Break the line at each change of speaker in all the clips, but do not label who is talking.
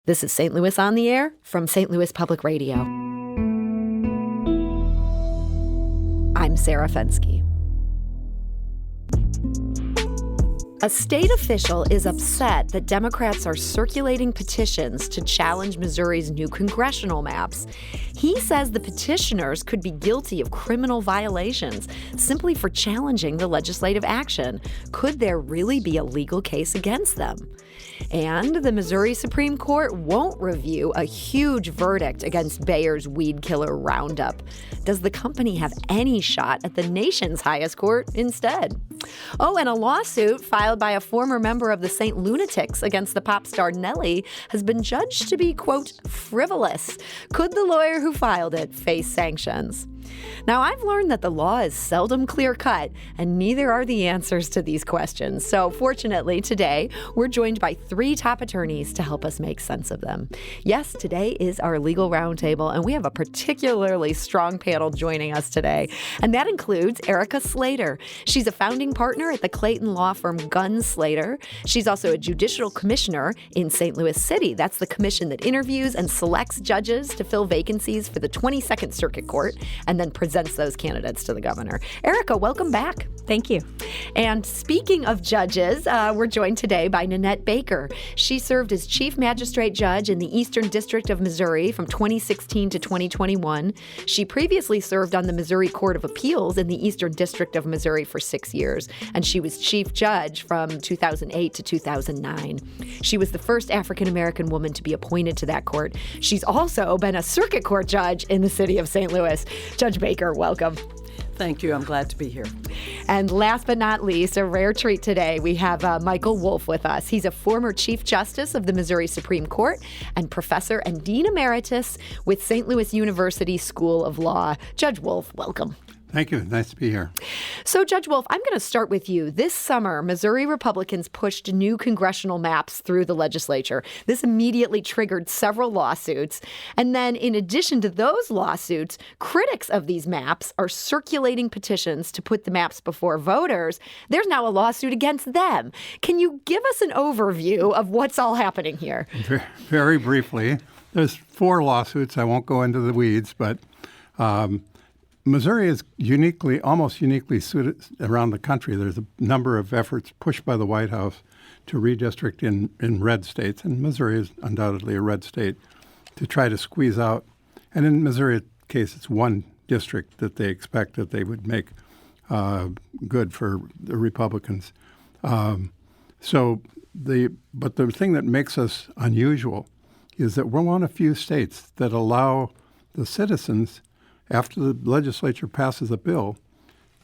This is St. Louis on the Air from St. Louis Public Radio. I'm Sarah Fensky. A state official is upset that Democrats are circulating petitions to challenge Missouri's new congressional maps. He says the petitioners could be guilty of criminal violations simply for challenging the legislative action. Could there really be a legal case against them? And the Missouri Supreme Court won't review a huge verdict against Bayer's weed killer Roundup. Does the company have any shot at the nation's highest court instead? Oh, and a lawsuit filed by a former member of the St. Lunatics against the pop star Nelly has been judged to be, quote, frivolous. Could the lawyer who filed it face sanctions? Now, I've learned that the law is seldom clear-cut, and neither are the answers to these questions. So, fortunately, today, we're joined by 3 top attorneys to help us make sense of them. Yes, today is our Legal Roundtable, and we have a particularly strong panel joining us today. And that includes Erica Slater. She's a founding partner at the Clayton law firm Gunn Slater. She's also a judicial commissioner in St. Louis City. That's the commission that interviews and selects judges to fill vacancies for the 22nd Circuit Court, and then presents those candidates to the governor. Erica, welcome back.
Thank you.
And speaking of judges, we're joined today by Nannette Baker. She served as Chief Magistrate Judge in the Eastern District of Missouri from 2016 to 2021. She previously served on the Missouri Court of Appeals in the Eastern District of Missouri for 6 years, and she was Chief Judge from 2008 to 2009. She was the first African-American woman to be appointed to that court. She's also been a circuit court judge in the city of St. Louis. Judge Baker, welcome.
Thank you. I'm glad to be here.
And last but not least, a rare treat today, we have Michael Wolff with us. He's a former Chief Justice of the Missouri Supreme Court and Professor and Dean Emeritus with St. Louis University School of Law. Judge Wolff, welcome.
Thank you. Nice to be here.
So, Judge Wolff, I'm going to start with you. This summer, Missouri Republicans pushed new congressional maps through the legislature. This immediately triggered several lawsuits. And then, in addition to those lawsuits, critics of these maps are circulating petitions to put the maps before voters. There's now a lawsuit against them. Can you give us an overview of what's all happening here?
Very briefly, there's 4 lawsuits. I won't go into the weeds, but Missouri is almost uniquely suited around the country. There's a number of efforts pushed by the White House to redistrict in red states, and Missouri is undoubtedly a red state, to try to squeeze out. And in Missouri's case, it's one district that they expect that they would make good for the Republicans. But the thing that makes us unusual is that we're one of few states that allow the citizens, after the legislature passes a bill,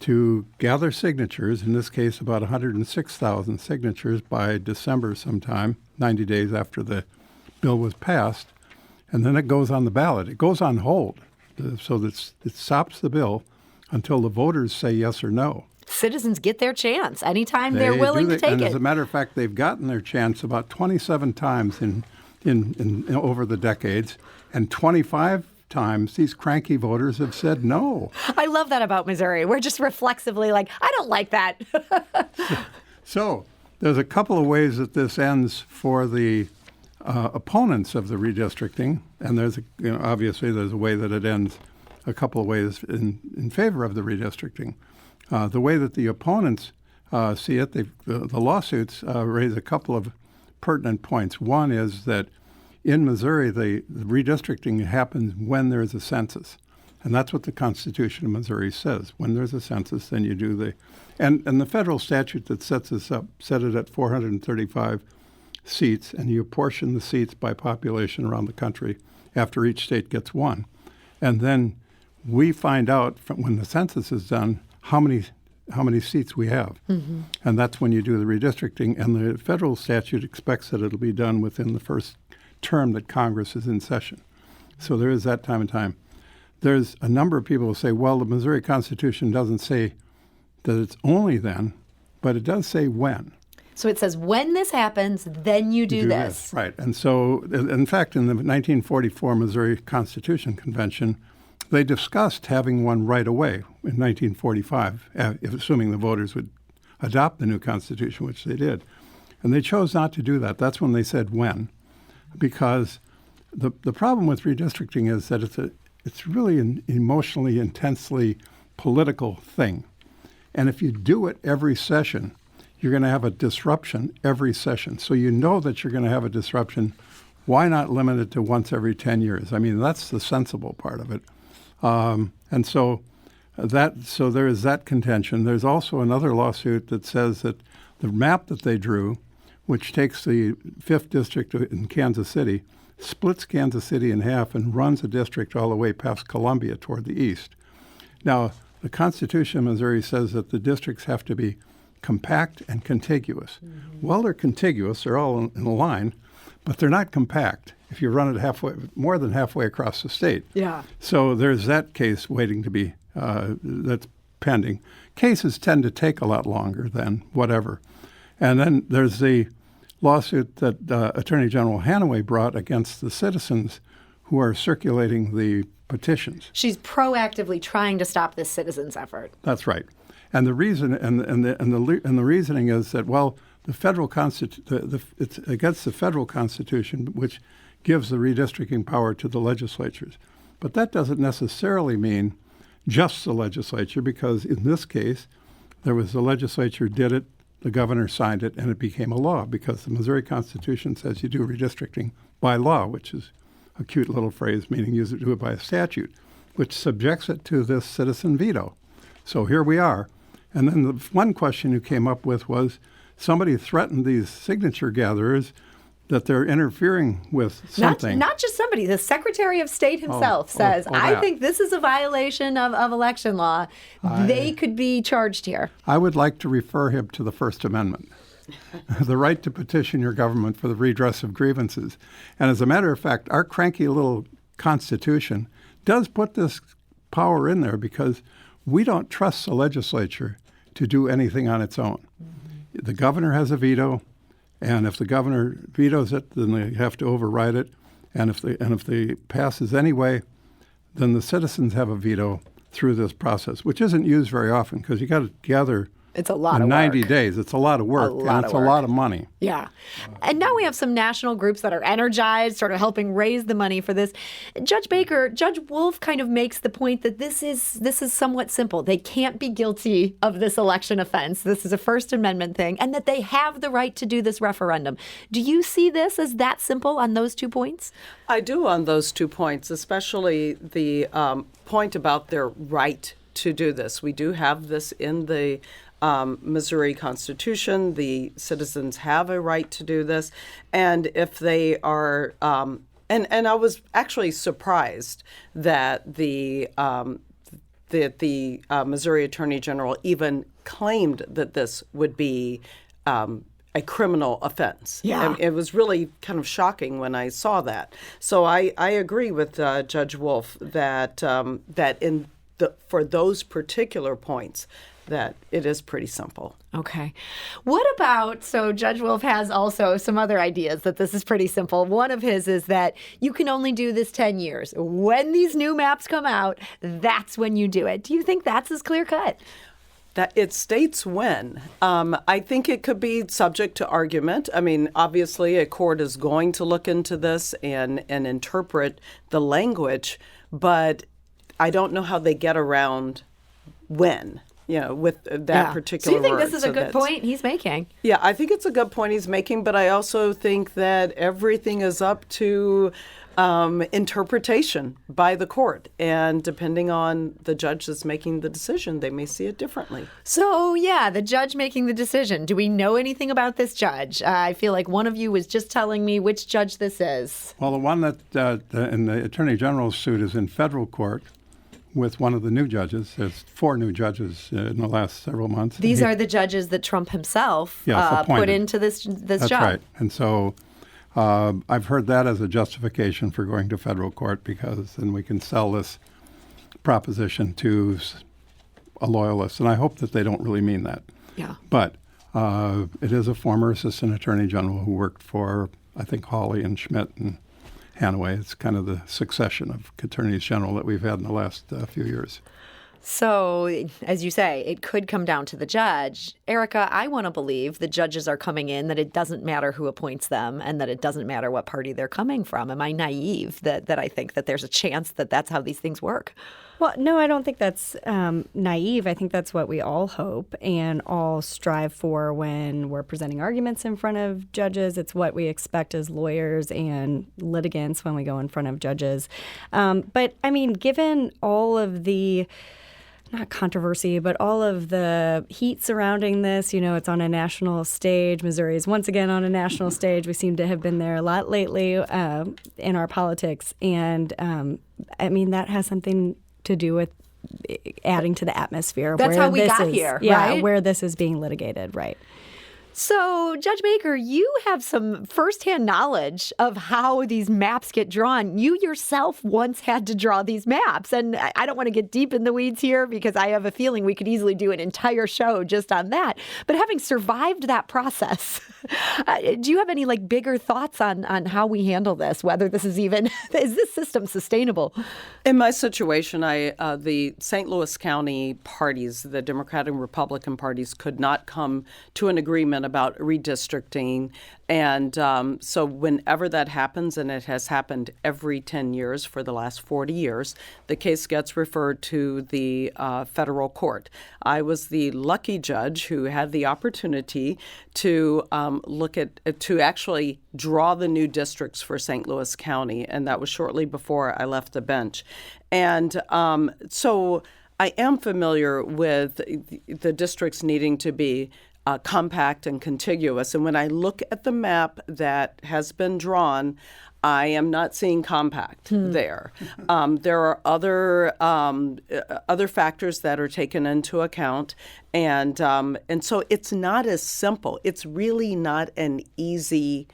to gather signatures, in this case about 106,000 signatures by December sometime, 90 days after the bill was passed, and then it goes on the ballot. It goes on hold, so that it stops the bill until the voters say yes or no.
Citizens get their chance anytime they're willing to take
and
it.
As a matter of fact, they've gotten their chance about 27 times in over the decades, and 25 times these cranky voters have said no.
I love that about Missouri. We're just reflexively like, I don't like that.
So there's a couple of ways that this ends for the opponents of the redistricting, and obviously there's a way that it ends a couple of ways in favor of the redistricting. The way that the opponents see it, the lawsuits raise a couple of pertinent points. One is that in Missouri, the redistricting happens when there's a census. And that's what the Constitution of Missouri says. When there's a census, then you do and the federal statute that sets this up set it at 435 seats, and you apportion the seats by population around the country after each state gets one. And then we find out when the census is done how many seats we have. Mm-hmm. And that's when you do the redistricting. And the federal statute expects that it'll be done within the first term that Congress is in session. So there is that time and time. There's a number of people who say, well, the Missouri Constitution doesn't say that it's only then, but it does say when.
So it says when this happens, then you do this.
Right. And so, in fact, in the 1944 Missouri Constitution Convention, they discussed having one right away in 1945, assuming the voters would adopt the new Constitution, which they did. And they chose not to do that. That's when they said when. because the problem with redistricting is that it's really an emotionally, intensely political thing. And if you do it every session, you're going to have a disruption every session. So you know that you're going to have a disruption. Why not limit it to once every 10 years? I mean, that's the sensible part of it. And so there is that contention. There's also another lawsuit that says that the map that they drew, which takes the 5th district in Kansas City, splits Kansas City in half and runs a district all the way past Columbia toward the east. Now, the Constitution of Missouri says that the districts have to be compact and contiguous. Mm-hmm. Well, they're contiguous. They're all in a line, but they're not compact if you run it more than halfway across the state.
Yeah.
So there's that case waiting to be, that's pending. Cases tend to take a lot longer than whatever. And then there's the lawsuit that Attorney General Hanaway brought against the citizens who are circulating the petitions.
She's proactively trying to stop this citizens' effort.
That's right. And the reason and the reasoning is that, well, the federal it's against the federal Constitution, which gives the redistricting power to the legislatures. But that doesn't necessarily mean just the legislature, because in this case, there was the legislature did it, the governor signed it, and it became a law, because the Missouri Constitution says you do redistricting by law, which is a cute little phrase meaning you do it by a statute, which subjects it to this citizen veto. So here we are. And then the one question you came up with was somebody threatened these signature gatherers that they're interfering with something.
Not just somebody. The Secretary of State himself says, I think this is a violation of election law. They could be charged here.
I would like to refer him to the First Amendment, the right to petition your government for the redress of grievances. And as a matter of fact, our cranky little Constitution does put this power in there because we don't trust the legislature to do anything on its own. Mm-hmm. The governor has a veto. And if the governor vetoes it, then they have to override it. And if they passes anyway, then the citizens have a veto through this process, which isn't used very often because you got to gather.
It's a lot
in
of
90
work.
days. It's a lot of work, and it's a lot of money.
Yeah. And now we have some national groups that are energized, sort of helping raise the money for this. Judge Wolff kind of makes the point that this is somewhat simple. They can't be guilty of this election offense. This is a First Amendment thing, and that they have the right to do this referendum. Do you see this as that simple on those 2 points?
I do on those 2 points, especially the point about their right to do this. We do have this in the Missouri Constitution. The citizens have a right to do this. And if they are, and I was actually surprised that the Missouri Attorney General even claimed that this would be a criminal offense.
Yeah.
And it was really kind of shocking when I saw that. So I agree with Judge Wolff that for those particular points, that it is pretty simple.
Okay. What about, so Judge Wolff has also some other ideas that this is pretty simple. One of his is that you can only do this 10 years. When these new maps come out, that's when you do it. Do you think that's as clear cut?
That it states when. I think it could be subject to argument. I mean, obviously, a court is going to look into this and interpret the language, but I don't know how they get around when. With that particular
word. So you think
word.
this is a good point he's making?
Yeah, I think it's a good point he's making, but I also think that everything is up to interpretation by the court. And depending on the judge that's making the decision, they may see it differently.
So, yeah, the judge making the decision. Do we know anything about this judge? I feel like one of you was just telling me which judge this is.
Well, the one that in the Attorney General's suit is in federal court with one of the new judges. There's 4 new judges in the last several months.
These are the judges that Trump himself put into this job.
That's right. And so I've heard that as a justification for going to federal court, because then we can sell this proposition to a loyalist. And I hope that they don't really mean that.
Yeah.
But it is a former assistant attorney general who worked for, I think, Hawley and Schmidt and Hanaway. It's kind of the succession of attorneys general that we've had in the last few years.
So, as you say, it could come down to the judge. Erica, I want to believe the judges are coming in, that it doesn't matter who appoints them and that it doesn't matter what party they're coming from. Am I naive that I think that there's a chance that that's how these things work?
Well, no, I don't think that's naive. I think that's what we all hope and all strive for when we're presenting arguments in front of judges. It's what we expect as lawyers and litigants when we go in front of judges. But, I mean, given all of the not controversy, but all of the heat surrounding this, it's on a national stage. Missouri is once again on a national stage. We seem to have been there a lot lately in our politics. And, I mean, that has something to do with adding to the atmosphere.
That's how we got here, right?
Yeah, where this is being litigated, right.
So, Judge Baker, you have some firsthand knowledge of how these maps get drawn. You yourself once had to draw these maps. And I don't want to get deep in the weeds here because I have a feeling we could easily do an entire show just on that. But having survived that process, do you have any bigger thoughts on how we handle this, whether this is this system sustainable?
In my situation, the St. Louis County parties, the Democratic and Republican parties, could not come to an agreement about redistricting. And so whenever that happens, and it has happened every 10 years for the last 40 years, the case gets referred to the federal court. I was the lucky judge who had the opportunity to to actually draw the new districts for St. Louis County, and that was shortly before I left the bench. And so I am familiar with the districts needing to be compact and contiguous. And when I look at the map that has been drawn, I am not seeing compact there. There are other factors that are taken into account, and so it's not as simple. It's really not an easy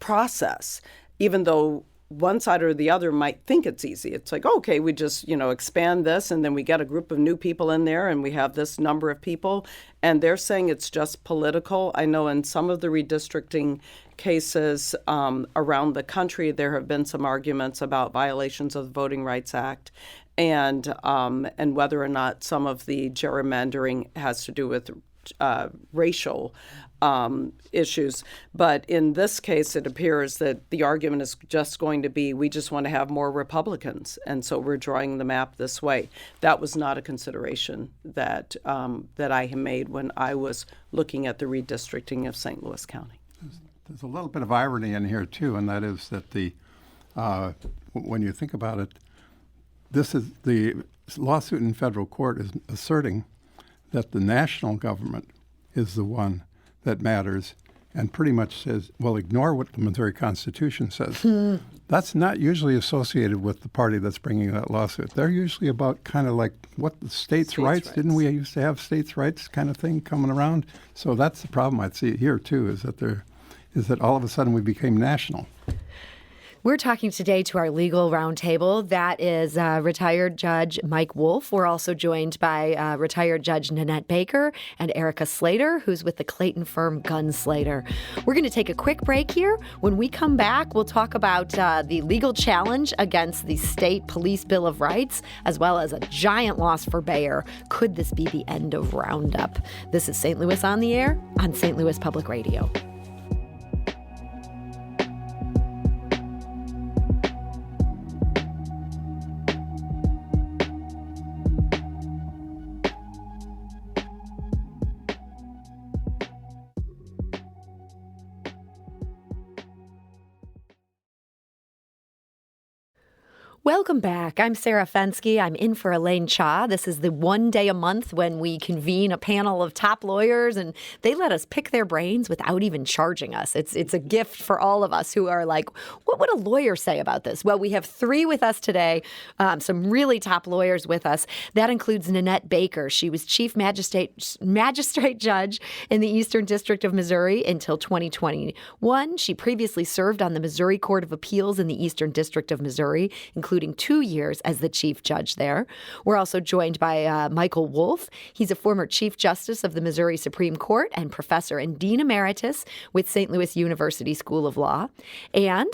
process, even though one side or the other might think it's easy. It's like, okay, we just, expand this and then we get a group of new people in there and we have this number of people. And they're saying it's just political. I know in some of the redistricting cases around the country, there have been some arguments about violations of the Voting Rights Act and whether or not some of the gerrymandering has to do with racial issues. But in this case, it appears that the argument is just going to be, we just want to have more Republicans, and so we're drawing the map this way. That was not a consideration that I had made when I was looking at the redistricting of St. Louis County.
There's a little bit of irony in here, too, and that is that when you think about it, the lawsuit in federal court is asserting that the national government is the one that matters and pretty much says, well, ignore what the Missouri Constitution says. That's not usually associated with the party that's bringing that lawsuit. They're usually about kind of like what the states' rights. Didn't we used to have states' rights kind of thing coming around? So that's the problem I'd see here, too, is that all of a sudden we became national.
We're talking today to our Legal Roundtable. That is retired Judge Mike Wolff. We're also joined by retired Judge Nannette Baker and Erica Slater, who's with the Clayton firm Gunn Slater. We're going to take a quick break here. When we come back, we'll talk about the legal challenge against the state police Bill of Rights, as well as a giant loss for Bayer. Could this be the end of Roundup? This is St. Louis on the Air on St. Louis Public Radio. Welcome back. I'm Sarah Fensky. I'm in for Elaine Cha. This is the one day a month when we convene a panel of top lawyers, and they let us pick their brains without even charging us. It's a gift for all of us who are like, what would a lawyer say about this? Well, we have three with us today, some really top lawyers with us. That includes Nannette Baker. She was Chief Magistrate Judge in the Eastern District of Missouri until 2021. She previously served on the Missouri Court of Appeals in the Eastern District of Missouri, including including 2 years as the chief judge there. We're also joined by Michael Wolff. He's a former Chief Justice of the Missouri Supreme Court and professor and dean emeritus with St. Louis University School of Law. And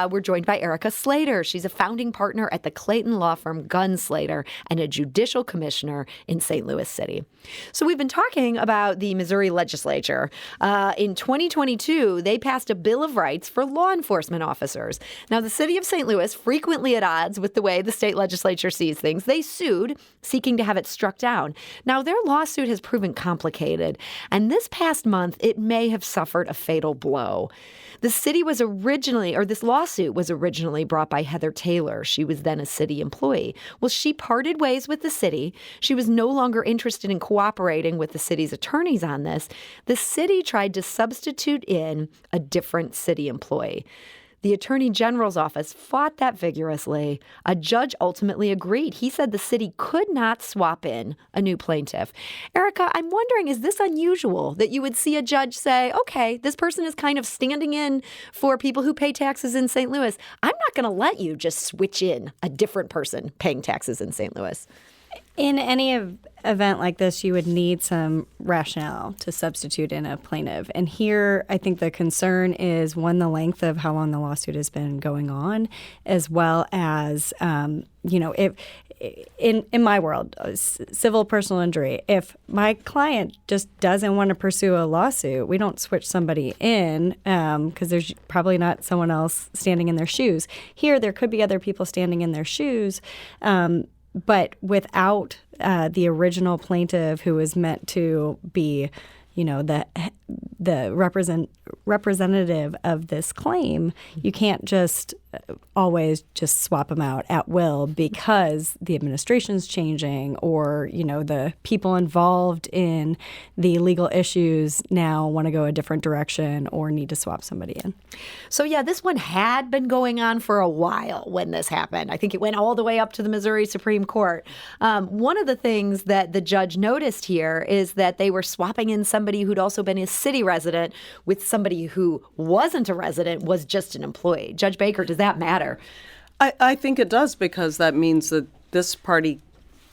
we're joined by Erica Slater. She's a founding partner at the Clayton law firm Gunn Slater and a judicial commissioner in St. Louis City. So we've been talking about the Missouri legislature. In 2022, they passed a Bill of Rights for law enforcement officers. Now, the city of St. Louis, frequently at odds with the way the state legislature sees things, they sued, seeking to have it struck down. Now, their lawsuit has proven complicated, and this past month, it may have suffered a fatal blow. This lawsuit was originally brought by Heather Taylor. She was then a city employee. Well, she parted ways with the city. She was no longer interested in cooperating with the city's attorneys on this. The city tried to substitute in a different city employee. The Attorney General's office fought that vigorously. A judge ultimately agreed. He said the city could not swap in a new plaintiff. Erica, I'm wondering, is this unusual that you would see a judge say, okay, this person is kind of standing in for people who pay taxes in St. Louis. I'm not going to let you just switch in a different person paying taxes in St. Louis.
In any event like this, you would need some rationale to substitute in a plaintiff. And here, I think the concern is, one, the length of how long the lawsuit has been going on, as well as, if in my world, civil personal injury, if my client just doesn't want to pursue a lawsuit, we don't switch somebody in because there's probably not someone else standing in their shoes. Here, there could be other people standing in their shoes. But without the original plaintiff, who was meant to be, the representative of this claim, you can't just always just swap them out at will because the administration's changing, or the people involved in the legal issues now want to go a different direction or need to swap somebody in.
So yeah, this one had been going on for a while when this happened. I think it went all the way up to the Missouri Supreme Court. One of the things that the judge noticed here is that they were swapping in somebody who'd also been a city resident with somebody who wasn't a resident, was just an employee. Judge Baker, does that matter?
I think it does, because that means that this party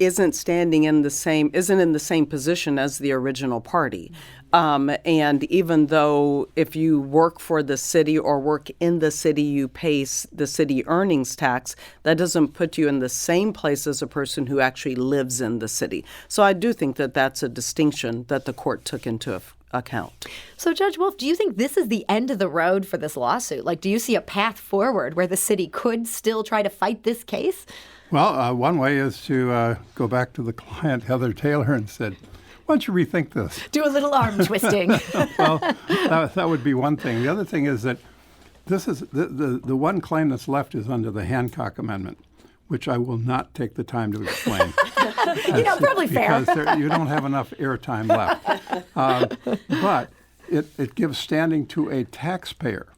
isn't in the same position as the original party. And even though if you work for the city or work in the city, you pay the city earnings tax, that doesn't put you in the same place as a person who actually lives in the city. So I do think that that's a distinction that the court took into account.
So Judge Wolff, do you think this is the end of the road for this lawsuit? Like, do you see a path forward where the city could still try to fight this case?
Well, one way is to go back to the client, Heather Taylor, and said, why don't you rethink this?
Do a little arm twisting.
Well, that would be one thing. The other thing is that this is the one claim that's left is under the Hancock Amendment, which I will not take the time to explain.
Probably fair.
Because you don't have enough airtime left. But it gives standing to a taxpayer,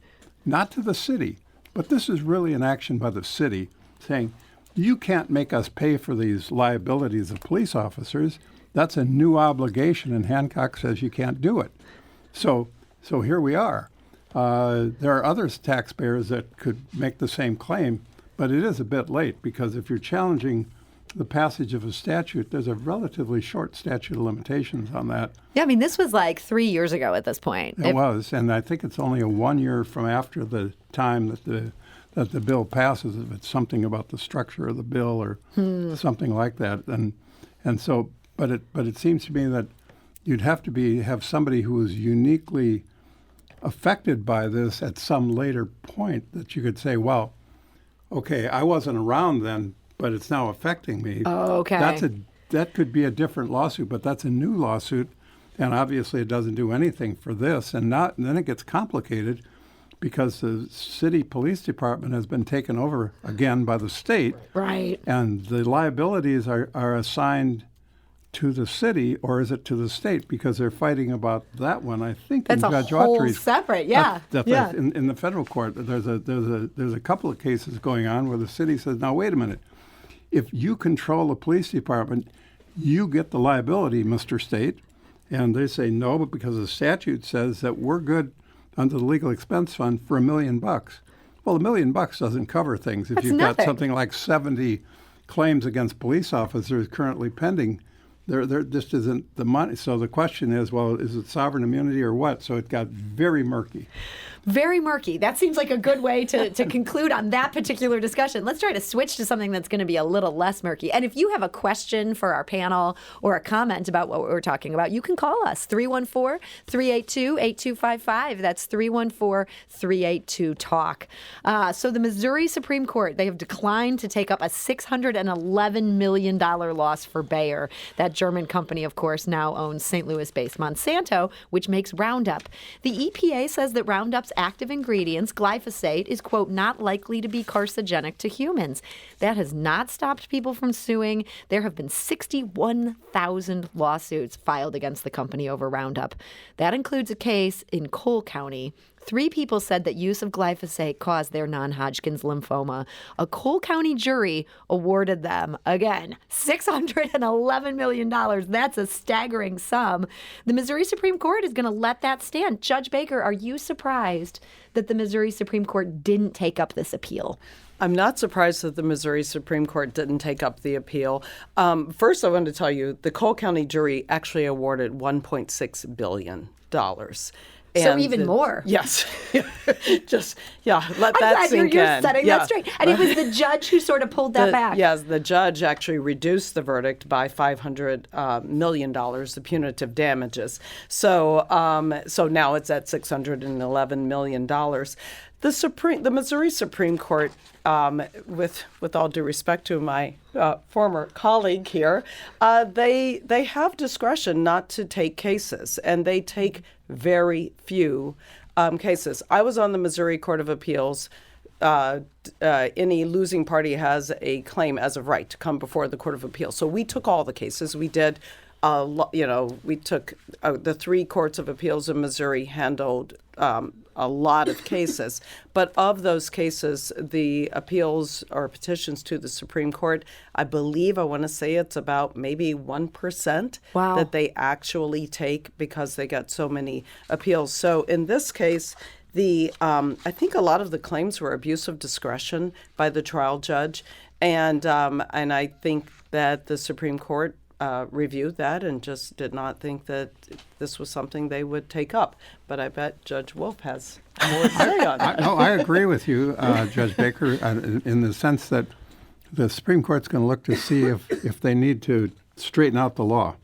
not to the city. But this is really an action by the city saying, you can't make us pay for these liabilities of police officers. That's a new obligation, and Hancock says you can't do it. So here we are. There are other taxpayers that could make the same claim, but it is a bit late, because if you're challenging the passage of a statute, there's a relatively short statute of limitations on that.
Yeah, I mean, this was like 3 years ago at this point.
It was, and I think it's only 1 year from after the time that the bill passes, if it's something about the structure of the bill or something like that. And so, but it seems to me that you'd have to have somebody who is uniquely affected by this at some later point that you could say, well, okay, I wasn't around then, but it's now affecting me.
Oh, okay.
That could be a different lawsuit, but that's a new lawsuit, and obviously it doesn't do anything for this. And then it gets complicated because the city police department has been taken over again by the state.
Right.
And the liabilities are assigned to the city, or is it to the state? Because they're fighting about that one. I think
that's
in Judge
a whole
Autry's
separate, yeah.
In the federal court, there's a couple of cases going on where the city says, now wait a minute, if you control the police department, you get the liability, Mr. State. And they say no, but because the statute says that we're good under the legal expense fund for $1 million. Well, $1 million doesn't cover things. If
That's
you've
nothing.
got something like 70 claims against police officers currently pending, there just isn't the money. So the question is, well, is it sovereign immunity or what? So it got very murky.
Very murky. That seems like a good way to conclude on that particular discussion. Let's try to switch to something that's going to be a little less murky. And if you have a question for our panel or a comment about what we're talking about, you can call us, 314-382-8255. That's 314-382-TALK. So the Missouri Supreme Court, they have declined to take up a $611 million loss for Bayer. That German company, of course, now owns St. Louis-based Monsanto, which makes Roundup. The EPA says that Roundup's active ingredients, glyphosate, is, quote, not likely to be carcinogenic to humans. That has not stopped people from suing. There have been 61,000 lawsuits filed against the company over Roundup. That includes a case in Cole County. 3 people said that use of glyphosate caused their non-Hodgkin's lymphoma. A Cole County jury awarded them, again, $611 million. That's a staggering sum. The Missouri Supreme Court is going to let that stand. Judge Baker, are you surprised that the Missouri Supreme Court didn't take up this appeal?
I'm not surprised that the Missouri Supreme Court didn't take up the appeal. First, I want to tell you, the Cole County jury actually awarded $1.6 billion.
So even more.
Yes. Let that
I'm
sink
glad you're
in.
setting that straight. And it was the judge who sort of pulled that back.
Yes, the judge actually reduced the verdict by $500 million, the punitive damages. So now it's at $611 million. The Missouri Supreme Court, with all due respect to my former colleague here, they have discretion not to take cases, and they take very few cases. I was on the Missouri Court of Appeals. Any losing party has a claim as of right to come before the Court of Appeals. So we took all the cases. We did. We took the 3 courts of appeals in Missouri handled a lot of cases. But of those cases, the appeals or petitions to the Supreme Court, I want to say it's about maybe 1% that they actually take because they get so many appeals. So in this case, I think a lot of the claims were abuse of discretion by the trial judge. And I think that the Supreme Court reviewed that and just did not think that this was something they would take up. But I bet Judge Wolff has more to say on that.
I agree with you, Judge Baker, in the sense that the Supreme Court's going to look to see if they need to straighten out the law.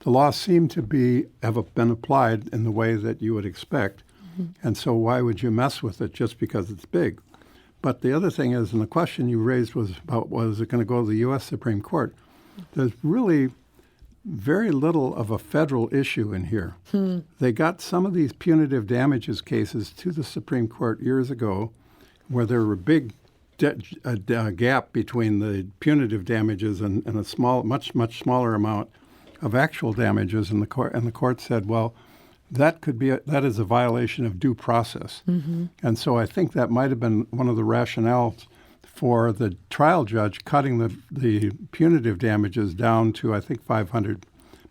The law seemed to have been applied in the way that you would expect, and so why would you mess with it just because it's big? But the other thing is, and the question you raised was about was it going to go to the U.S. Supreme Court? There's really very little of a federal issue in here. They got some of these punitive damages cases to the Supreme Court years ago where there were a big gap between the punitive damages and a much smaller amount of actual damages, and the court said, well, that is a violation of due process. And so I think that might have been one of the rationales for the trial judge cutting the punitive damages down to, I think, $500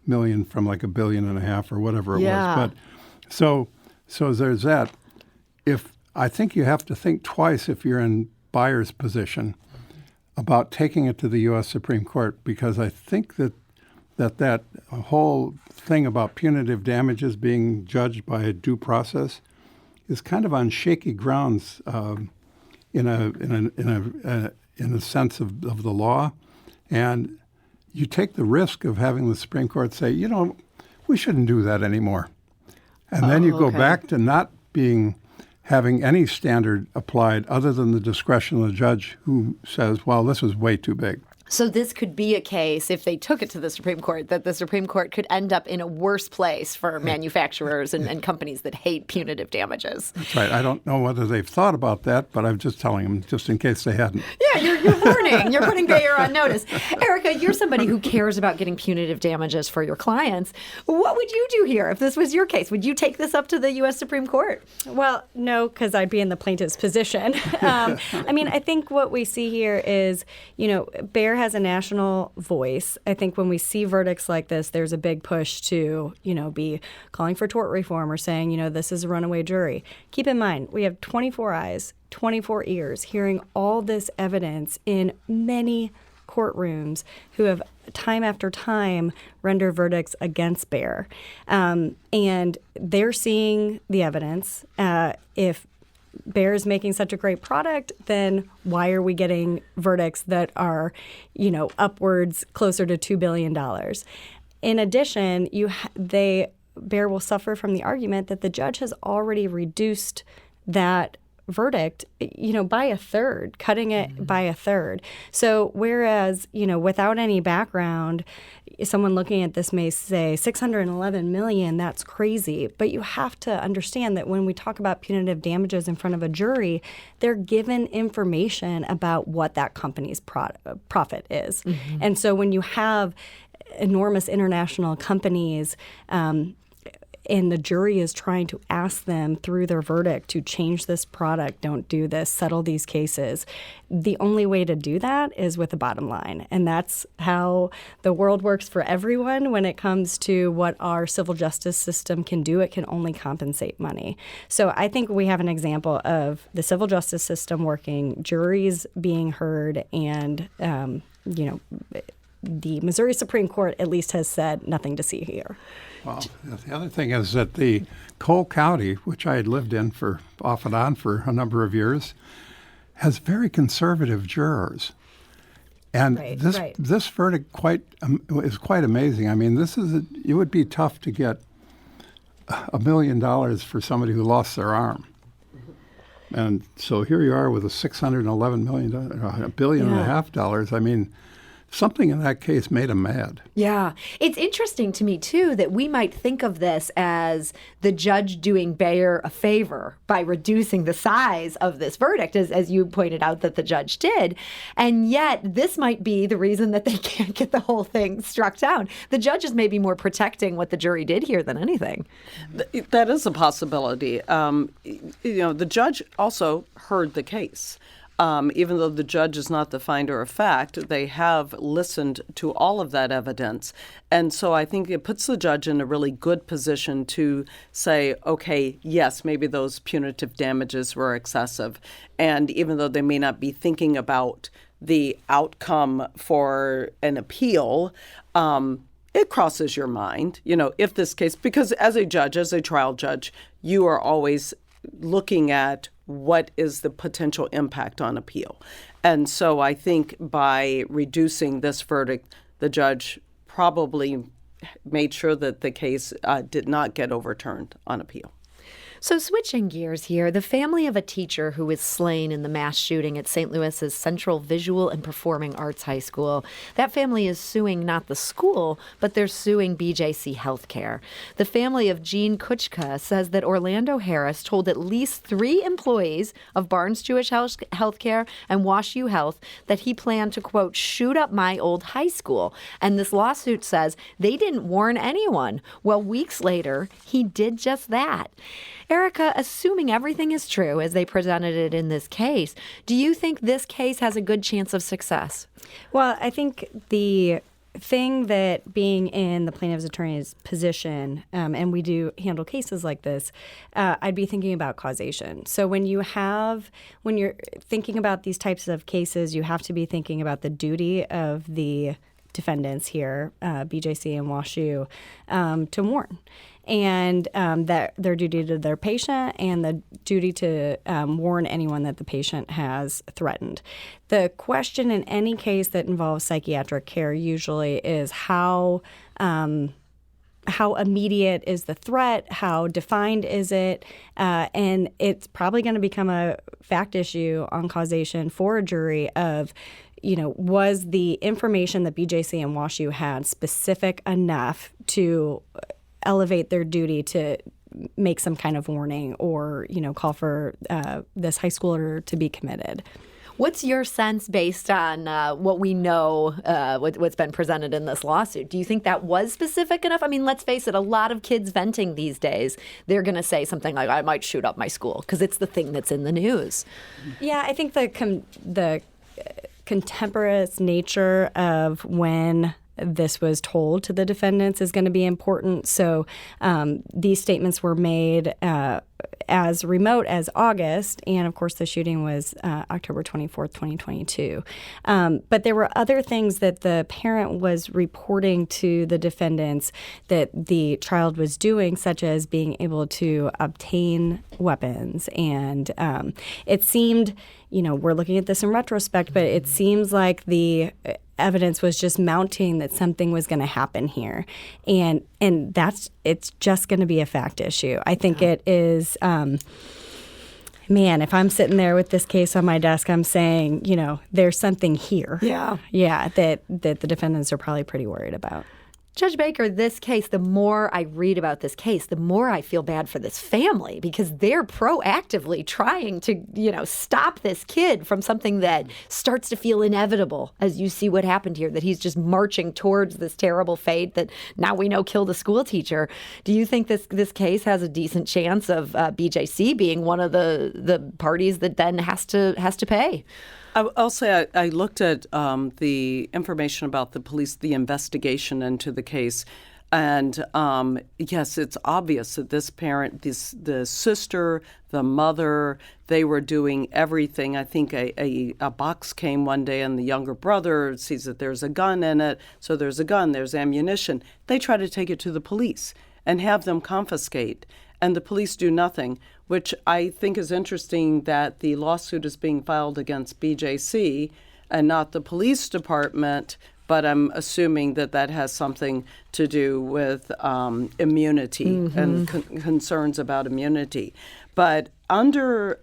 million from like $1.5 billion or whatever it was. But so there's that. I think you have to think twice if you're in Bayer's position about taking it to the U.S. Supreme Court, because I think that whole thing about punitive damages being judged by a due process is kind of on shaky grounds. In a sense of the law, and you take the risk of having the Supreme Court say, we shouldn't do that anymore, and then you go back to not having any standard applied other than the discretion of the judge who says, well, this is way too big.
So this could be a case, if they took it to the Supreme Court, that the Supreme Court could end up in a worse place for manufacturers and companies that hate punitive damages.
That's right. I don't know whether they've thought about that, but I'm just telling them, just in case they hadn't.
Yeah, you're warning. You're putting Bayer on notice. Erica, you're somebody who cares about getting punitive damages for your clients. What would you do here if this was your case? Would you take this up to the U.S. Supreme Court?
Well, no, because I'd be in the plaintiff's position. I think what we see here is, Bayer Bear has a national voice. I think when we see verdicts like this, there's a big push to, be calling for tort reform or saying, this is a runaway jury. Keep in mind, we have 24 eyes, 24 ears hearing all this evidence in many courtrooms who have time after time rendered verdicts against Bear. And they're seeing the evidence. If Bear is making such a great product, then why are we getting verdicts that are, upwards closer to $2 billion? In addition, Bear will suffer from the argument that the judge has already reduced that verdict, by a third, cutting it by a third. So whereas, without any background, someone looking at this may say $611 million, that's crazy. But you have to understand that when we talk about punitive damages in front of a jury, they're given information about what that company's profit is. Mm-hmm. And so when you have enormous international companies, and the jury is trying to ask them through their verdict to change this product, don't do this, settle these cases. The only way to do that is with a bottom line. And that's how the world works for everyone when it comes to what our civil justice system can do. It can only compensate money. So I think we have an example of the civil justice system working, juries being heard, and, the Missouri Supreme Court at least has said nothing to see here.
Well, the other thing is that the Cole County, which I had lived in for off and on for a number of years, has very conservative jurors. And this verdict is quite amazing. I mean, it would be tough to get $1 million for somebody who lost their arm. And so here you are with a $611 million, $1.5 billion. I mean, something in that case made him mad.
Yeah. It's interesting to me, too, that we might think of this as the judge doing Bear a favor by reducing the size of this verdict, as you pointed out that the judge did. And yet this might be the reason that they can't get the whole thing struck down. The judge is maybe more protecting what the jury did here than anything.
That is a possibility. The judge also heard the case. Even though the judge is not the finder of fact, they have listened to all of that evidence. And so I think it puts the judge in a really good position to say, okay, yes, maybe those punitive damages were excessive. And even though they may not be thinking about the outcome for an appeal, it crosses your mind, if this case, because as a judge, as a trial judge, you are always looking at what is the potential impact on appeal. And so I think by reducing this verdict, the judge probably made sure that the case did not get overturned on appeal.
So switching gears here, the family of a teacher who was slain in the mass shooting at St. Louis's Central Visual and Performing Arts High School, that family is suing not the school, but they're suing BJC Healthcare. The family of Jean Kuchka says that Orlando Harris told at least 3 employees of Barnes Jewish Healthcare and WashU Health that he planned to, quote, shoot up my old high school. And this lawsuit says they didn't warn anyone. Well, weeks later, he did just that. Erica, assuming everything is true as they presented it in this case, do you think this case has a good chance of success?
Well, I think the thing that being in the plaintiff's attorney's position, and we do handle cases like this, I'd be thinking about causation. So when you're thinking about these types of cases, you have to be thinking about the duty of the defendants here, BJC and WashU, to warn. And that their duty to their patient and the duty to warn anyone that the patient has threatened. The question in any case that involves psychiatric care usually is how immediate is the threat, how defined is it, and it's probably going to become a fact issue on causation for a jury of, was the information that BJC and WashU had specific enough to elevate their duty to make some kind of warning or, call for this high schooler to be committed.
What's your sense based on what we know, what's been presented in this lawsuit? Do you think that was specific enough? I mean, let's face it, a lot of kids venting these days, they're going to say something like, I might shoot up my school because it's the thing that's in the news.
Yeah, I think the contemporaneous nature of when this was told to the defendants is going to be important. So these statements were made as remote as August, and of course the shooting was October 24th, 2022. But there were other things that the parent was reporting to the defendants that the child was doing, such as being able to obtain weapons. And it seemed, we're looking at this in retrospect, but it seems like the evidence was just mounting that something was going to happen here, and it's just going to be a fact issue. I think it is. Man, if I'm sitting there with this case on my desk, I'm saying, there's something here. Yeah, that the defendants are probably pretty worried about.
Judge Baker, this case, the more I read about this case, the more I feel bad for this family because they're proactively trying to, stop this kid from something that starts to feel inevitable as you see what happened here, that he's just marching towards this terrible fate that now we know killed a school teacher. Do you think this case has a decent chance of BJC being one of the parties that then has to pay?
I'll say I looked at the information about the police, the investigation into the case, and yes, it's obvious that this parent, the sister, the mother, they were doing everything. I think a box came one day and the younger brother sees that there's a gun in it, so there's a gun, there's ammunition. They try to take it to the police and have them confiscate, and the police do nothing, which I think is interesting that the lawsuit is being filed against BJC and not the police department, but I'm assuming that has something to do with immunity and concerns about immunity. But after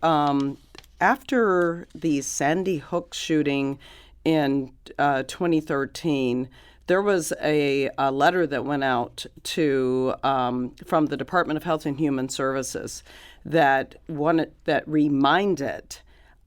the Sandy Hook shooting in 2013, there was a letter that went out to from the Department of Health and Human Services that reminded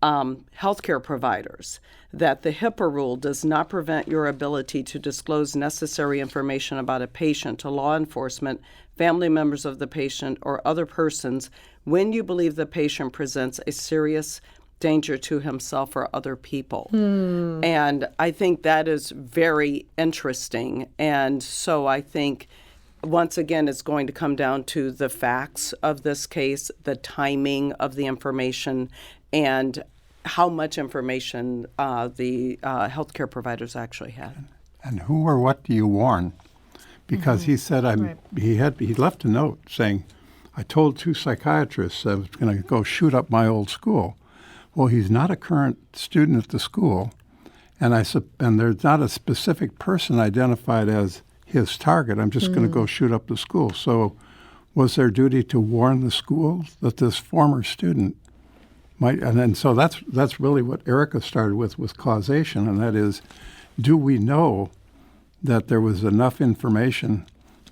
healthcare providers that the HIPAA rule does not prevent your ability to disclose necessary information about a patient to law enforcement, family members of the patient, or other persons when you believe the patient presents a serious danger to himself or other people. And I think that is very interesting. And so I think, once again, it's going to come down to the facts of this case, the timing of the information, and how much information the healthcare providers actually had.
And who or what do you warn? Because he said he left a note saying, I told 2 psychiatrists I was going to go shoot up my old school. Well, he's not a current student at the school, and there's not a specific person identified as his target. I'm just going to go shoot up the school. So was there duty to warn the school that this former student might? And so that's really what Erica started with causation, and that is, do we know that there was enough information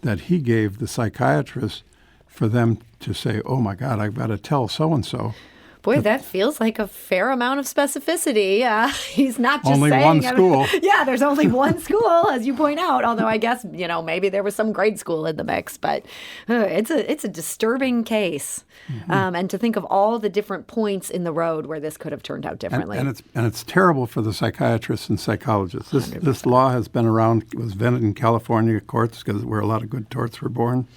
that he gave the psychiatrist for them to say, oh, my God, I've got to tell so-and-so.
Boy, that feels like a fair amount of specificity. He's not just
only
saying
one school.
Yeah, there's only one school, as you point out. Although I guess maybe there was some grade school in the mix, but it's a disturbing case. And to think of all the different points in the road where this could have turned out differently.
And it's terrible for the psychiatrists and psychologists. This law has been around. It was invented in California courts because where a lot of good torts were born.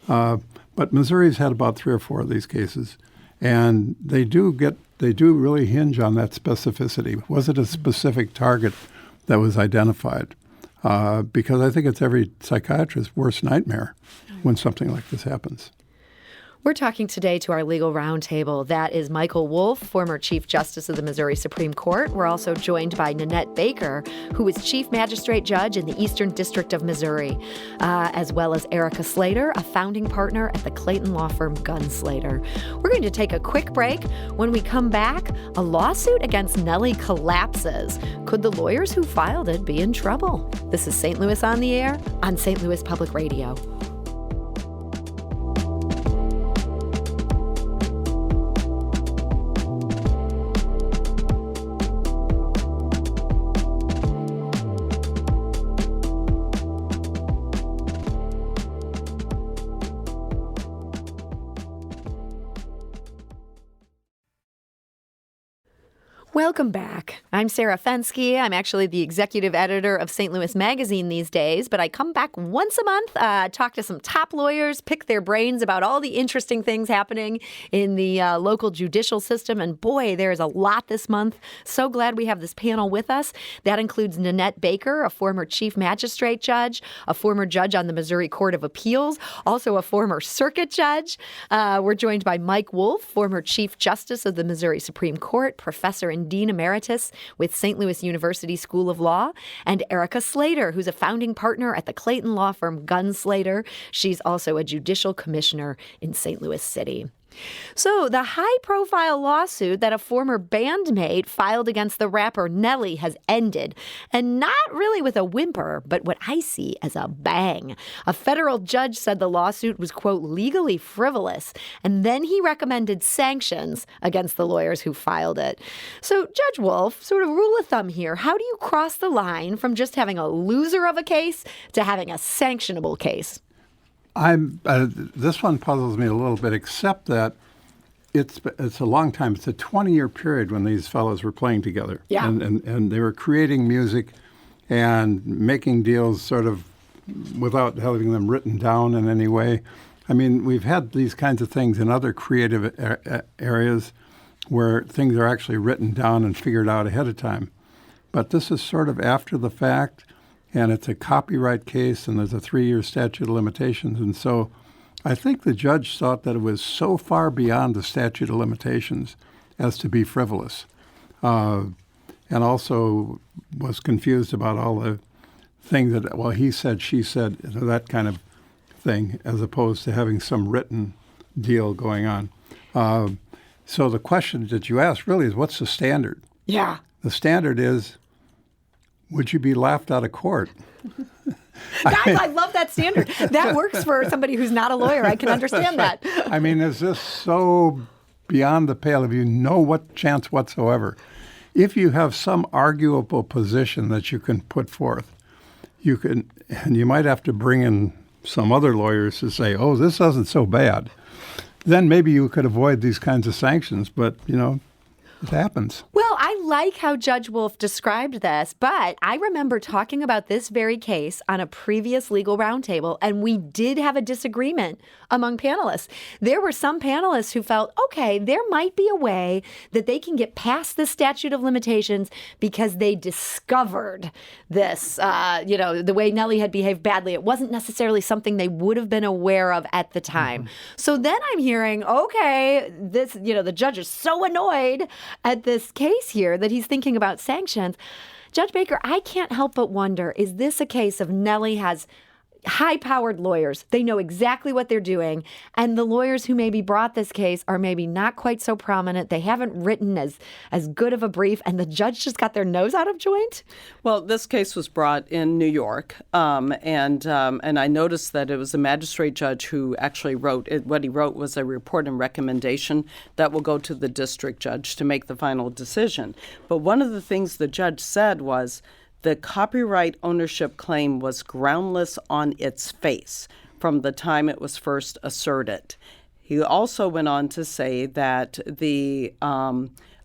But Missouri's had about 3 or 4 of these cases. And they do really hinge on that specificity. Was it a specific target that was identified? Because I think it's every psychiatrist's worst nightmare when something like this happens.
We're talking today to our Legal Roundtable. That is Michael Wolff, former Chief Justice of the Missouri Supreme Court. We're also joined by Nannette Baker, who is Chief Magistrate Judge in the Eastern District of Missouri, as well as Erica Slater, a founding partner at the Clayton law firm Gunn Slater. We're going to take a quick break. When we come back, a lawsuit against Nellie collapses. Could the lawyers who filed it be in trouble? This is St. Louis on the Air on St. Louis Public Radio. Welcome back. I'm Sarah Fensky. I'm actually the executive editor of St. Louis Magazine these days, but I come back once a month, talk to some top lawyers, pick their brains about all the interesting things happening in the local judicial system. And boy, there's a lot this month. So glad we have this panel with us. That includes Nannette Baker, a former chief magistrate judge, a former judge on the Missouri Court of Appeals, also a former circuit judge. We're joined by Mike Wolff, former chief justice of the Missouri Supreme Court, professor and Dean Emeritus with St. Louis University School of Law, and Erica Slater, who's a founding partner at the Clayton law firm Gunn Slater. She's also a judicial commissioner in St. Louis City. So the high-profile lawsuit that a former bandmate filed against the rapper Nelly has ended, and not really with a whimper, but what I see as a bang. A federal judge said the lawsuit was, quote, legally frivolous, and then he recommended sanctions against the lawyers who filed it. So, Judge Wolff, sort of rule of thumb here, how do you cross the line from just having a loser of a case to having a sanctionable case?
This one puzzles me a little bit, except that it's a long time. It's a 20-year period when these fellows were playing together.
Yeah.
And they were creating music and making deals sort of without having them written down in any way. I mean, we've had these kinds of things in other creative areas where things are actually written down and figured out ahead of time. But this is sort of after the fact. And it's a copyright case, and there's a 3-year statute of limitations. And so I think the judge thought that it was so far beyond the statute of limitations as to be frivolous, and also was confused about all the things that, well, he said, she said, that kind of thing, as opposed to having some written deal going on. So the question that you asked really is, what's the standard?
Yeah.
The standard is, would you be laughed out of court?
Guys, I love that standard. That works for somebody who's not a lawyer. I can understand that.
I mean, is this so beyond the pale of you no what chance whatsoever? If you have some arguable position that you can put forth, you can, and you might have to bring in some other lawyers to say, oh, this isn't so bad. Then maybe you could avoid these kinds of sanctions, but, it happens.
Well, I like how Judge Wolff described this, but I remember talking about this very case on a previous Legal Roundtable, and we did have a disagreement among panelists. There were some panelists who felt, okay, there might be a way that they can get past the statute of limitations because they discovered this, the way Nelly had behaved badly. It wasn't necessarily something they would have been aware of at the time. Mm-hmm. So then I'm hearing, okay, this, the judge is so annoyed at this case here that he's thinking about sanctions. Judge Baker, I can't help but wonder, is this a case of Nelly has high-powered lawyers? They know exactly what they're doing, and the lawyers who maybe brought this case are maybe not quite so prominent. They haven't written as good of a brief, and the judge just got their nose out of joint?
Well, this case was brought in New York, and I noticed that it was a magistrate judge who actually wrote it. What he wrote was a report and recommendation that will go to the district judge to make the final decision. But one of the things the judge said was, the copyright ownership claim was groundless on its face from the time it was first asserted. He also went on to say that the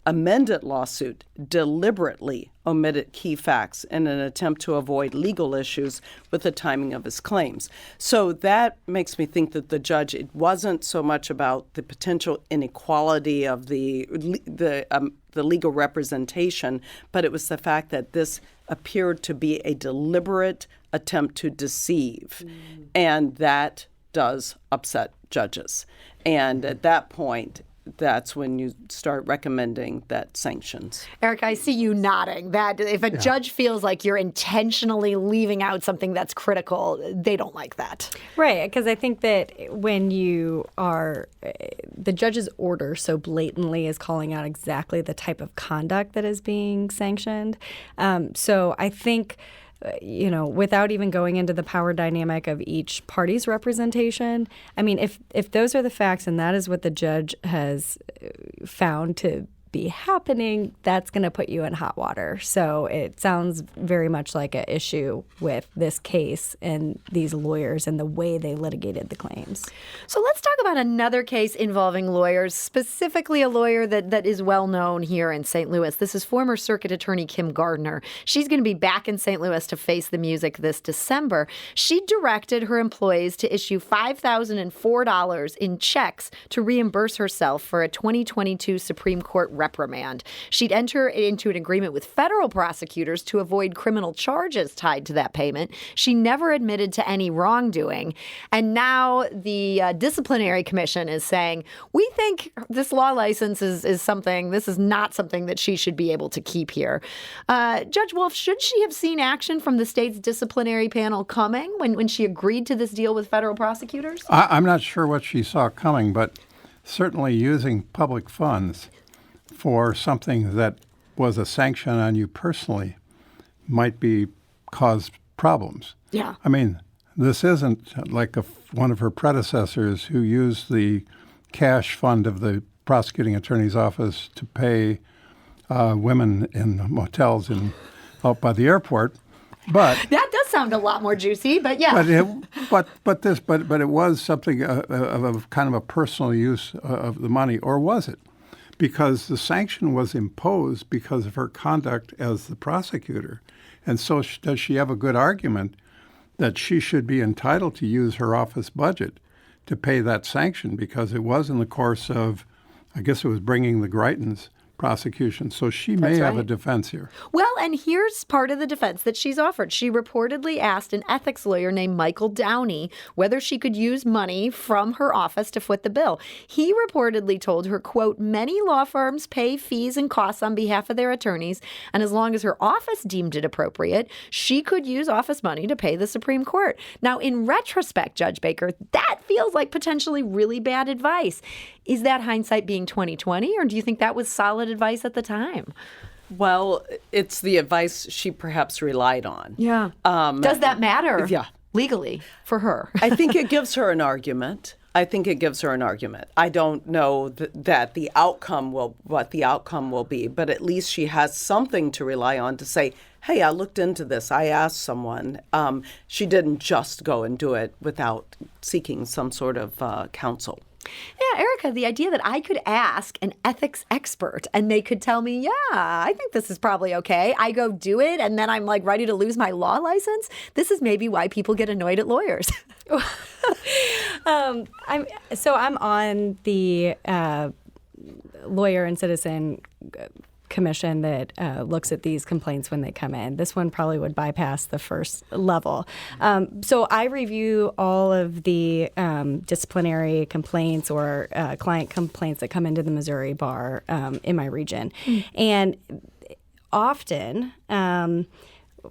amended lawsuit deliberately omitted key facts in an attempt to avoid legal issues with the timing of his claims. So that makes me think that the judge, it wasn't so much about the potential inequality of the legal representation, but it was the fact that this appeared to be a deliberate attempt to deceive. And that does upset judges. And at that point, that's when you start recommending that sanctions.
Eric, I see you nodding that if a judge feels like you're intentionally leaving out something that's critical, they don't like that.
Right, because I think that when you are, the judge's order so blatantly is calling out exactly the type of conduct that is being sanctioned. So I think, without even going into the power dynamic of each party's representation, I mean, if those are the facts and that is what the judge has found to be happening, that's going to put you in hot water. So it sounds very much like an issue with this case and these lawyers and the way they litigated the claims.
So let's talk about another case involving lawyers, specifically a lawyer that is well known here in St. Louis. This is former Circuit Attorney Kim Gardner. She's going to be back in St. Louis to face the music this December. She directed her employees to issue $5,004 in checks to reimburse herself for a 2022 Supreme Court reprimand. She'd enter into an agreement with federal prosecutors to avoid criminal charges tied to that payment. She never admitted to any wrongdoing. And now the disciplinary commission is saying, we think this law license is something, this is not something that she should be able to keep here. Judge Wolff, should she have seen action from the state's disciplinary panel coming when she agreed to this deal with federal prosecutors?
I'm not sure what she saw coming, but certainly using public funds for something that was a sanction on you personally might cause problems.
Yeah.
I mean, this isn't like one of her predecessors who used the cash fund of the prosecuting attorney's office to pay women in motels out by the airport. But
that does sound a lot more juicy, but yeah.
But it was something of a kind of a personal use of the money, or was it? Because the sanction was imposed because of her conduct as the prosecutor. And so does she have a good argument that she should be entitled to use her office budget to pay that sanction, because it was in the course of, I guess it was bringing the Greitens prosecution. So she may have a defense here.
Well, and here's part of the defense that she's offered. She reportedly asked an ethics lawyer named Michael Downey whether she could use money from her office to foot the bill. He reportedly told her, quote, many law firms pay fees and costs on behalf of their attorneys, and as long as her office deemed it appropriate, she could use office money to pay the Supreme Court. Now, in retrospect, Judge Baker, that feels like potentially really bad advice. Is that hindsight being 20/20, or do you think that was solid advice at the time?
Well, it's the advice she perhaps relied on.
Yeah. Does that matter?
Yeah.
Legally for her?
I think it gives her an argument. I don't know that the outcome what the outcome will be, but at least she has something to rely on to say, hey, I looked into this. I asked someone. She didn't just go and do it without seeking some sort of counsel.
Yeah, Erica, the idea that I could ask an ethics expert and they could tell me, yeah, I think this is probably okay. I go do it and then I'm like ready to lose my law license. This is maybe why people get annoyed at lawyers.
I'm on the lawyer and citizen commission that looks at these complaints when they come in. This one probably would bypass the first level. So I review all of the disciplinary complaints or client complaints that come into the Missouri bar in my region. And often,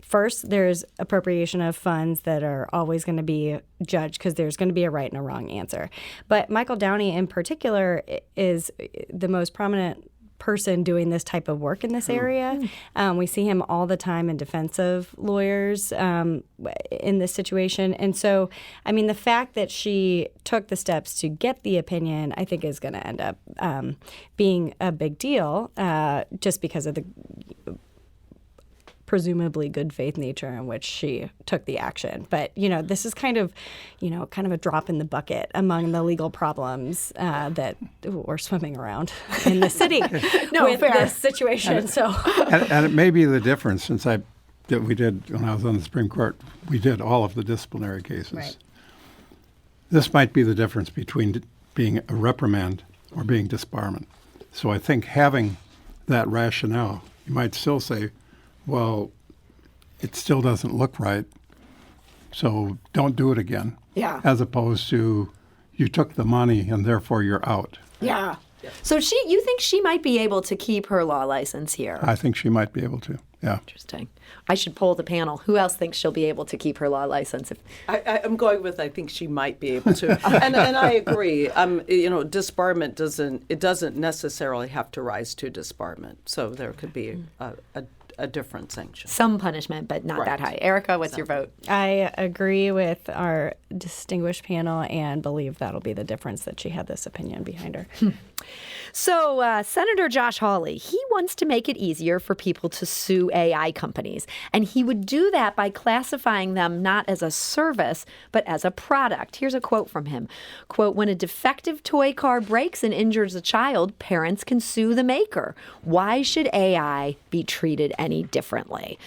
first, there's appropriation of funds that are always going to be judged because there's going to be a right and a wrong answer. But Michael Downey in particular is the most prominent person doing this type of work in this area. We see him all the time in defense of lawyers in this situation. And so, I mean, the fact that she took the steps to get the opinion, I think is going to end up being a big deal just because of the presumably good faith nature in which she took the action. But, this is kind of a drop in the bucket among the legal problems that are swimming around in the city with this situation.
And it may be the difference since we did, when I was on the Supreme Court, we did all of the disciplinary cases.
Right.
This might be the difference between being a reprimand or being disbarment. So I think having that rationale, you might still say, well, it still doesn't look right, so don't do it again.
Yeah.
As opposed to you took the money and therefore you're out.
Yeah. So you think she might be able to keep her law license here?
I think she might be able to, yeah.
Interesting. I should poll the panel. Who else thinks she'll be able to keep her law license?
I'm going with I think she might be able to. and I agree. Disbarment doesn't necessarily have to rise to disbarment. So there could be a different sanction.
Some punishment, but not that high. Erica, what's your vote?
I agree with our distinguished panel and believe that'll be the difference that she had this opinion behind her.
So Senator Josh Hawley, he wants to make it easier for people to sue AI companies. And he would do that by classifying them not as a service, but as a product. Here's a quote from him. Quote, when a defective toy car breaks and injures a child, parents can sue the maker. Why should AI be treated any differently?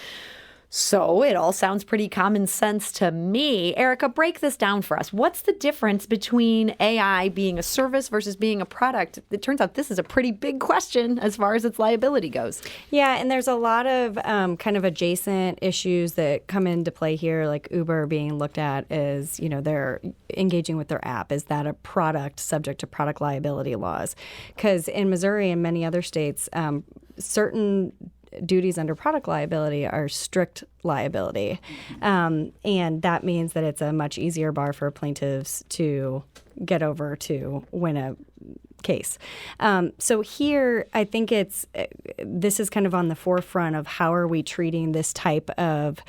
So it all sounds pretty common sense to me. Erica, break this down for us. What's the difference between AI being a service versus being a product? It turns out this is a pretty big question as far as its liability goes.
Yeah, and there's a lot of kind of adjacent issues that come into play here, like Uber being looked at as, they're engaging with their app. Is that a product subject to product liability laws? Because in Missouri and many other states, certain duties under product liability are strict liability. And that means that it's a much easier bar for plaintiffs to get over to win a case. So here, I think this is kind of on the forefront of how are we treating this type of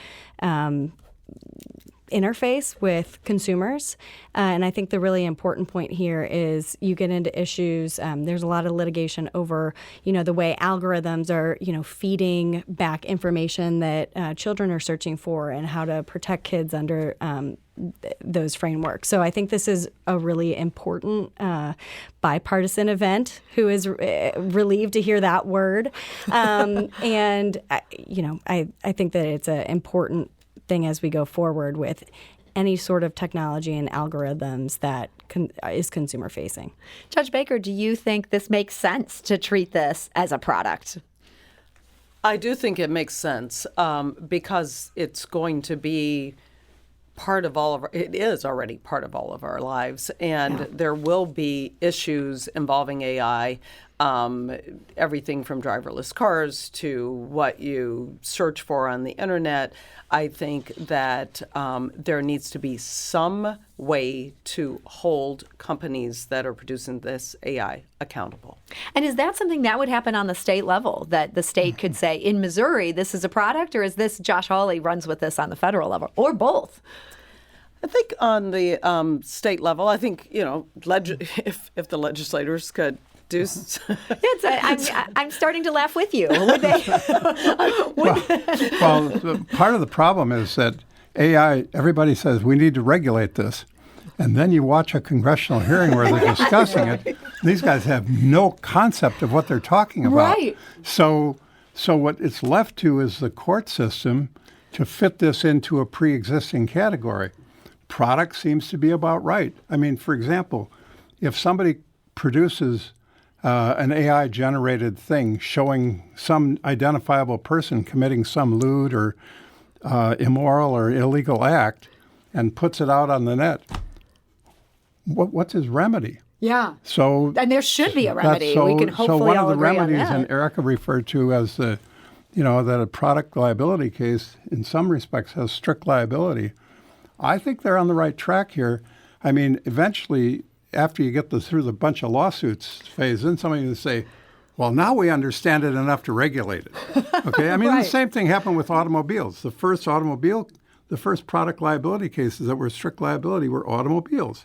interface with consumers. And I think the really important point here is you get into issues. There's a lot of litigation over, the way algorithms are, feeding back information that children are searching for and how to protect kids under those frameworks. So I think this is a really important bipartisan event. Who is relieved to hear that word. And, I think that it's an important thing as we go forward with any sort of technology and algorithms that is consumer facing.
Judge Baker, do you think this makes sense to treat this as a product?
I do think it makes sense because it's going to be it is already part of all of our lives, and there will be issues involving AI, everything from driverless cars to what you search for on the internet. I think that there needs to be some way to hold companies that are producing this AI accountable.
And is that something that would happen on the state level, that the state could say, in Missouri, this is a product, or is this Josh Hawley runs with this on the federal level, or both?
I think on the state level, I think, if the legislators could do.
I'm starting to laugh with you. Would they?
Well, part of the problem is that AI, everybody says we need to regulate this. And then you watch a congressional hearing where they're discussing it. These guys have no concept of what they're talking about.
Right.
So what it's left to is the court system to fit this into a pre-existing category. Product seems to be about right. I mean, for example, if somebody produces an AI-generated thing showing some identifiable person committing some lewd or immoral or illegal act and puts it out on the net, what's his remedy?
Yeah.
So,
and there should be a remedy. We can hopefully
so one
all
of the
agree
remedies,
on that.
and Erica referred to as that a product liability case in some respects has strict liability. I think they're on the right track here. I mean, eventually, after you get through the bunch of lawsuits phase, then somebody will say, well, now we understand it enough to regulate it. Okay? I mean,
Right.
The same thing happened with automobiles. The first product liability cases that were strict liability were automobiles.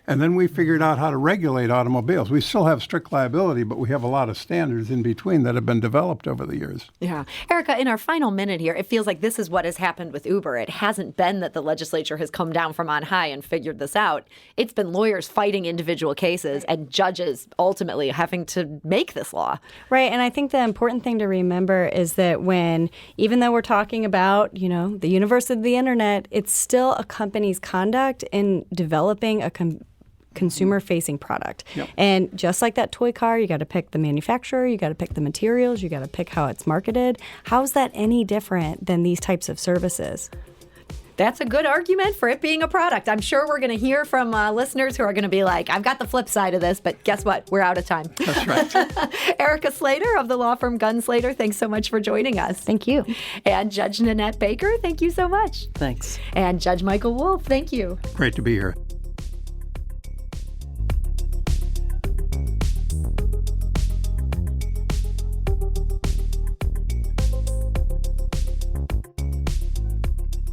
And then we figured out how to regulate automobiles. We still have strict liability, but we have a lot of standards in between that have been developed over the years.
Yeah. Erica, in our final minute here, it feels like this is what has happened with Uber. It hasn't been that the legislature has come down from on high and figured this out. It's been lawyers fighting individual cases and judges ultimately having to make this law.
Right. And I think the important thing to remember is that even though we're talking about, the universe of the internet, it's still a company's conduct in developing a consumer-facing product.
Yep.
And just like that toy car, you got to pick the manufacturer, you got to pick the materials, you got to pick how it's marketed. How's that any different than these types of services?
That's a good argument for it being a product. I'm sure we're going to hear from listeners who are going to be like, I've got the flip side of this, but guess what? We're out of time.
That's right.
Erica Slater of the law firm Gunn Slater, thanks so much for joining us.
Thank you.
And Judge Nannette Baker, thank you so much.
Thanks.
And Judge Michael Wolff, thank you.
Great to be here.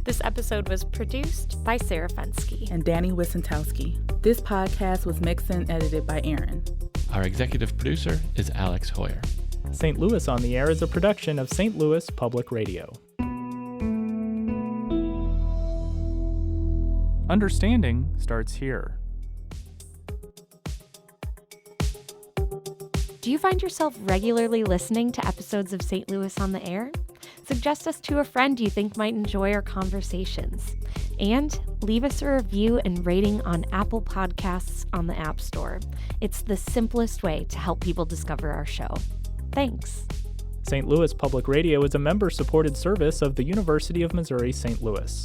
This episode was produced by Sarah Fensky
and Danny Wissentowski. This podcast was mixed and edited by Aaron.
Our executive producer is Alex Hoyer.
St. Louis on the Air is a production of St. Louis Public Radio. Understanding starts here.
Do you find yourself regularly listening to episodes of St. Louis on the Air? Suggest us to a friend you think might enjoy our conversations. And leave us a review and rating on Apple Podcasts on the App Store. It's the simplest way to help people discover our show. Thanks.
St. Louis Public Radio is a member-supported service of the University of Missouri St. Louis.